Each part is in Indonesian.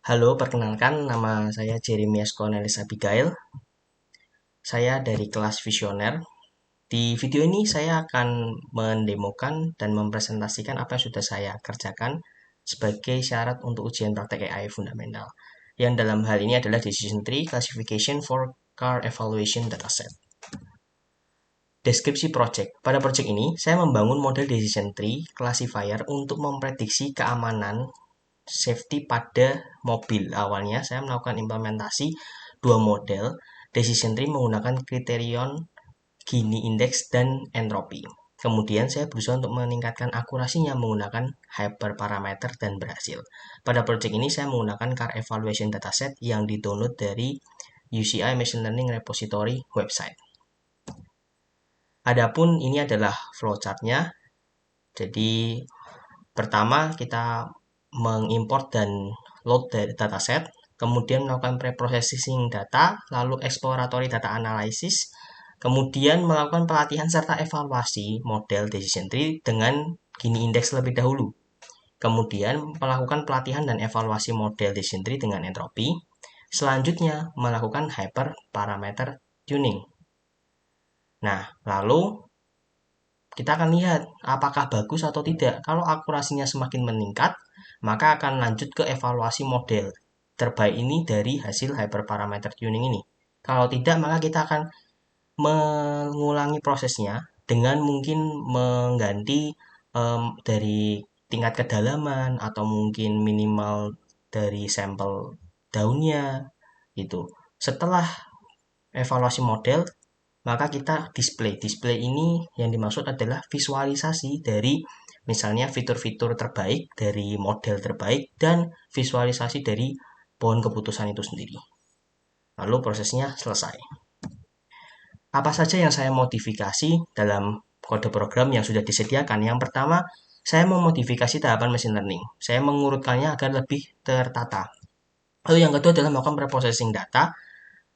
Halo, perkenalkan nama saya Jeremias Cornelis Abigail. Saya dari kelas Visioner. Di video ini saya akan mendemokan dan mempresentasikan apa yang sudah saya kerjakan sebagai syarat untuk ujian praktek AI fundamental. Yang dalam hal ini adalah Decision Tree Classification for Car Evaluation Dataset. Deskripsi project. Pada project ini, saya membangun model Decision Tree Classifier untuk memprediksi keamanan safety pada mobil. Awalnya saya melakukan implementasi dua model decision tree menggunakan kriterion Gini Index dan entropi. Kemudian saya berusaha untuk meningkatkan akurasinya menggunakan hyperparameter dan berhasil. Pada project ini saya menggunakan car evaluation dataset yang di-download dari UCI Machine Learning Repository website. Adapun ini adalah flowchartnya. Jadi pertama kita mengimport dan load dari dataset, kemudian melakukan preprocessing data, lalu exploratory data analysis, kemudian melakukan pelatihan serta evaluasi model decision tree dengan Gini Index lebih dahulu. Kemudian melakukan pelatihan dan evaluasi model decision tree dengan entropi. Selanjutnya melakukan hyperparameter tuning. Nah, lalu kita akan lihat apakah bagus atau tidak. Kalau akurasinya semakin meningkat, maka akan lanjut ke evaluasi model terbaik ini dari hasil hyperparameter tuning ini. Kalau tidak, maka kita akan mengulangi prosesnya dengan mungkin mengganti dari tingkat kedalaman atau mungkin minimal dari sampel daunnya itu. Setelah evaluasi model, maka kita display. Display ini yang dimaksud adalah visualisasi dari misalnya fitur-fitur terbaik dari model terbaik dan visualisasi dari pohon keputusan itu sendiri. Lalu prosesnya selesai. Apa saja yang saya modifikasi dalam kode program yang sudah disediakan? Yang pertama, saya memodifikasi tahapan machine learning. Saya mengurutkannya agar lebih tertata. Lalu yang kedua adalah melakukan preprocessing data.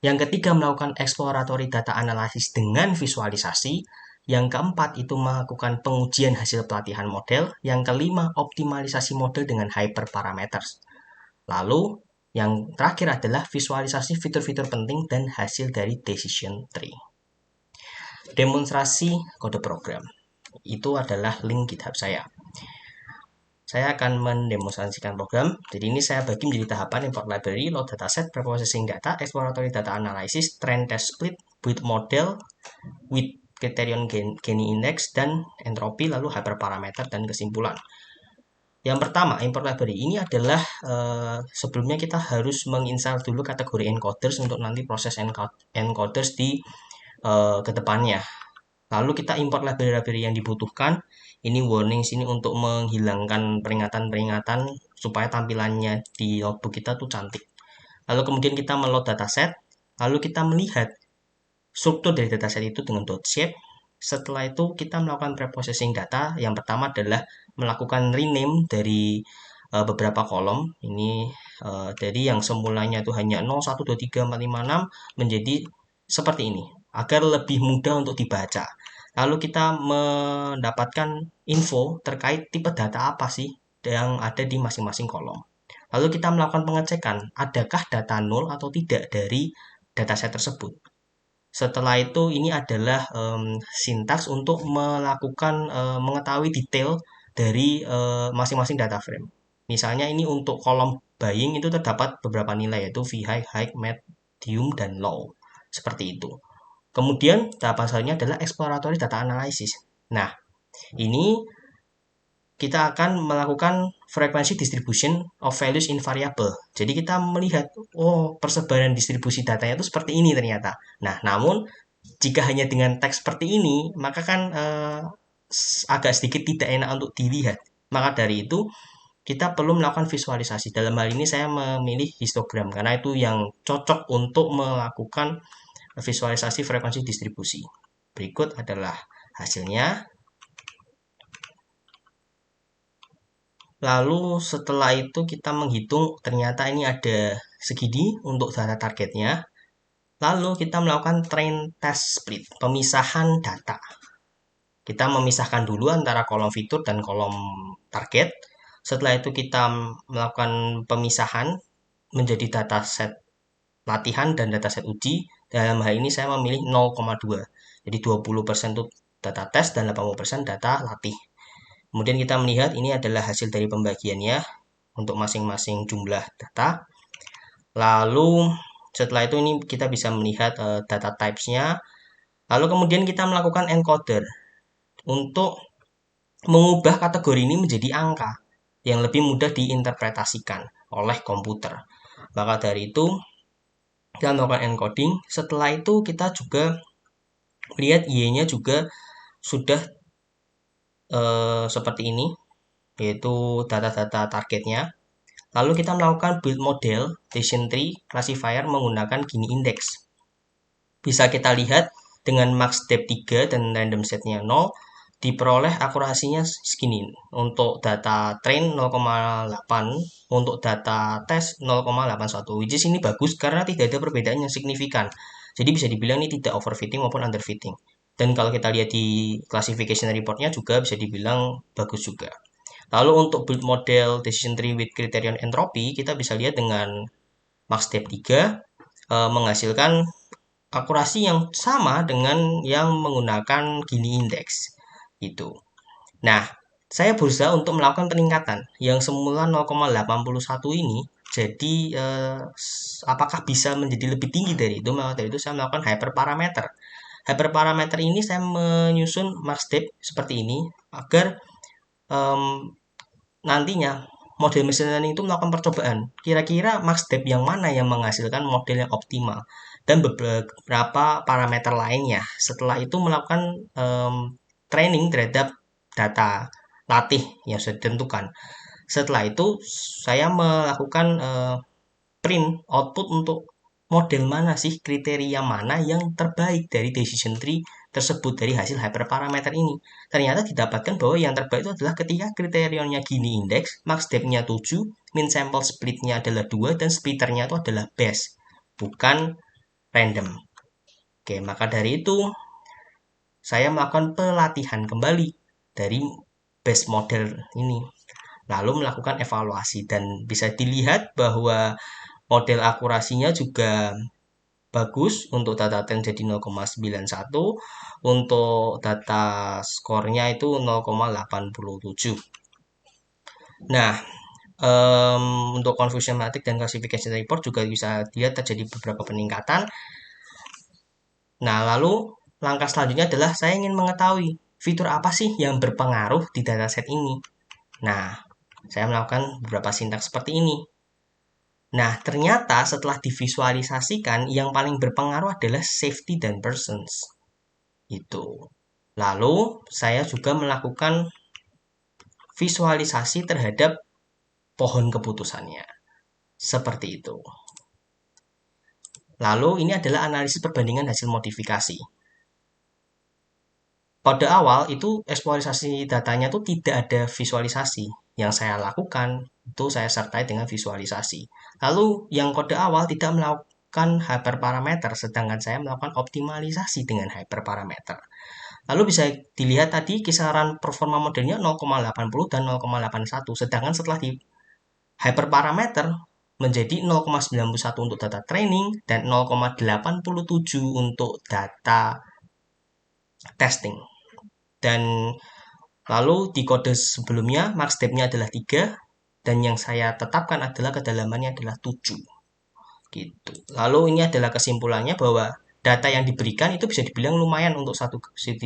Yang ketiga, melakukan exploratory data analysis dengan visualisasi. Yang keempat, itu melakukan pengujian hasil pelatihan model. Yang kelima, optimalisasi model dengan hyperparameters. Lalu, yang terakhir adalah visualisasi fitur-fitur penting dan hasil dari decision tree. Demonstrasi kode program. Itu adalah link GitHub saya. Saya akan mendemonstrasikan program. Jadi ini saya bagi menjadi tahapan import library, load dataset, preprocessing data, exploratory data analysis, trend test split, build model, with criterion Gini Index, dan entropi, lalu hyperparameter, dan kesimpulan. Yang pertama, import library ini adalah sebelumnya kita harus menginstal dulu kategori encoders untuk nanti proses encoders di kedepannya. Lalu kita import library-library yang dibutuhkan. Ini warning sini untuk menghilangkan peringatan-peringatan supaya tampilannya di notebook kita tuh cantik. Lalu kemudian kita meload dataset. Lalu kita melihat struktur dari dataset itu dengan .shape. Setelah itu kita melakukan preprocessing data. Yang pertama adalah melakukan rename dari beberapa kolom. Ini dari yang semulanya itu hanya 0, 1, 2, 3, 4, 5, 6 menjadi seperti ini agar lebih mudah untuk dibaca. Lalu kita mendapatkan info terkait tipe data apa sih yang ada di masing-masing kolom. Lalu kita melakukan pengecekan, adakah data nol atau tidak dari dataset tersebut. Setelah itu ini adalah sintaks untuk melakukan mengetahui detail dari masing-masing data frame. Misalnya ini untuk kolom buying itu terdapat beberapa nilai yaitu V high, high, medium, dan low. Seperti itu. Kemudian tahapan selanjutnya adalah exploratory data analysis. Nah, ini kita akan melakukan frequency distribution of values in variable. Jadi kita melihat, oh persebaran distribusi datanya itu seperti ini ternyata. Nah, namun jika hanya dengan teks seperti ini, maka kan agak sedikit tidak enak untuk dilihat. Maka dari itu, kita perlu melakukan visualisasi. Dalam hal ini saya memilih histogram karena itu yang cocok untuk melakukan visualisasi frekuensi distribusi. Berikut adalah hasilnya. Lalu setelah itu kita menghitung ternyata ini ada segini untuk data targetnya. Lalu kita melakukan train test split, pemisahan data. Kita memisahkan dulu antara kolom fitur dan kolom target. Setelah itu kita melakukan pemisahan menjadi dataset latihan dan dataset uji. Dalam hal ini saya memilih 0,2. Jadi 20% itu data tes dan 80% data latih. Kemudian kita melihat ini adalah hasil dari pembagiannya untuk masing-masing jumlah data. Lalu setelah itu ini kita bisa melihat data types-nya. Lalu kemudian kita melakukan encoder untuk mengubah kategori ini menjadi angka yang lebih mudah diinterpretasikan oleh komputer. Maka dari itu kita melakukan encoding. Setelah itu kita juga lihat Y-nya juga sudah seperti ini, yaitu data-data targetnya. Lalu kita melakukan build model decision tree classifier menggunakan Gini index. Bisa kita lihat dengan max depth 3 dan random setnya 0, diperoleh akurasinya segini. Untuk data train 0,8, untuk data test 0,81. Which is ini bagus karena tidak ada perbedaan yang signifikan. Jadi bisa dibilang ini tidak overfitting maupun underfitting. Dan kalau kita lihat di classification reportnya juga bisa dibilang bagus juga. Lalu untuk build model decision tree with criterion entropy, kita bisa lihat dengan max depth 3 menghasilkan akurasi yang sama dengan yang menggunakan Gini index itu. Nah, saya berusaha untuk melakukan peningkatan yang semula 0,81 ini jadi apakah bisa menjadi lebih tinggi dari itu. Maka dari itu saya melakukan hyperparameter. Hyperparameter ini saya menyusun max depth seperti ini agar nantinya model machine learning itu melakukan percobaan. Kira-kira max depth yang mana yang menghasilkan model yang optimal dan beberapa parameter lainnya. Setelah itu melakukan training terhadap data latih yang sudah ditentukan. Setelah itu saya melakukan print output untuk model mana sih, kriteria mana yang terbaik dari decision tree tersebut dari hasil hyperparameter ini. Ternyata didapatkan bahwa yang terbaik itu adalah ketika kriterianya Gini index, max depth-nya 7, min sample split-nya adalah 2, dan splitternya itu adalah base, bukan random. Oke, maka dari itu saya melakukan pelatihan kembali dari base model ini. Lalu melakukan evaluasi dan bisa dilihat bahwa model akurasinya juga bagus. Untuk data ten jadi 0,91, untuk data skornya itu 0,87. Nah, untuk confusion matrix dan classification report juga bisa dilihat terjadi beberapa peningkatan. Nah, lalu langkah selanjutnya adalah saya ingin mengetahui fitur apa sih yang berpengaruh di dataset ini. Nah, saya melakukan beberapa sintaks seperti ini. Nah, ternyata setelah divisualisasikan, yang paling berpengaruh adalah safety dan persons. Itu. Lalu, saya juga melakukan visualisasi terhadap pohon keputusannya. Seperti itu. Lalu, ini adalah analisis perbandingan hasil modifikasi. Pada awal, itu eksploitasi datanya itu tidak ada visualisasi. Yang saya lakukan, itu saya sertai dengan visualisasi. Lalu yang kode awal tidak melakukan hyperparameter, sedangkan saya melakukan optimalisasi dengan hyperparameter. Lalu bisa dilihat tadi kisaran performa modelnya 0,80 dan 0,81, sedangkan setelah di hyperparameter menjadi 0,91 untuk data training dan 0,87 untuk data testing. Dan lalu di kode sebelumnya max depth-nya adalah 3 dan yang saya tetapkan adalah kedalamannya adalah 7. Gitu. Lalu ini adalah kesimpulannya bahwa data yang diberikan itu bisa dibilang lumayan untuk satu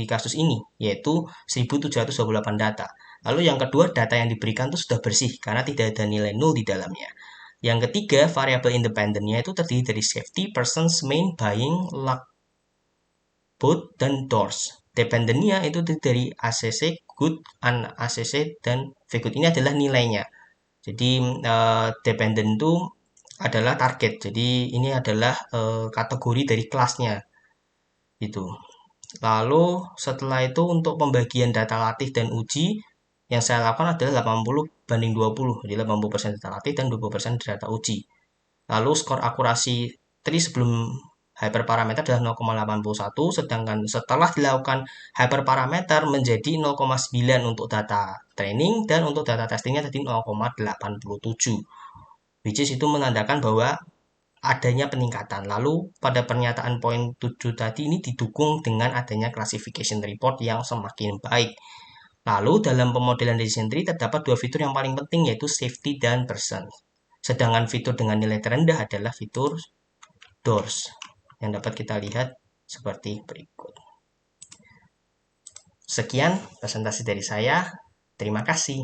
kasus ini, yaitu 1728 data. Lalu yang kedua, data yang diberikan itu sudah bersih karena tidak ada nilai nol di dalamnya. Yang ketiga, variabel independennya itu terdiri dari safety, persons, main, buying, luck, both, dan doors. Dependennya itu dari ACC, good, ACC, dan VGood. Ini adalah nilainya. Jadi dependent itu adalah target. Jadi ini adalah kategori dari kelasnya. Itu. Lalu setelah itu untuk pembagian data latih dan uji yang saya lakukan adalah 80/20. Jadi 80% data latih dan 20% data uji. Lalu skor akurasi tree sebelum hyperparameter adalah 0,81, sedangkan setelah dilakukan hyperparameter menjadi 0,9 untuk data training dan untuk data testingnya tadi 0,87. which is itu menandakan bahwa adanya peningkatan. Lalu pada pernyataan poin 7 tadi ini didukung dengan adanya classification report yang semakin baik. Lalu dalam pemodelan decision tree terdapat dua fitur yang paling penting, yaitu safety dan person. Sedangkan fitur dengan nilai terendah adalah fitur doors yang dapat kita lihat seperti berikut. Sekian presentasi dari saya. Terima kasih.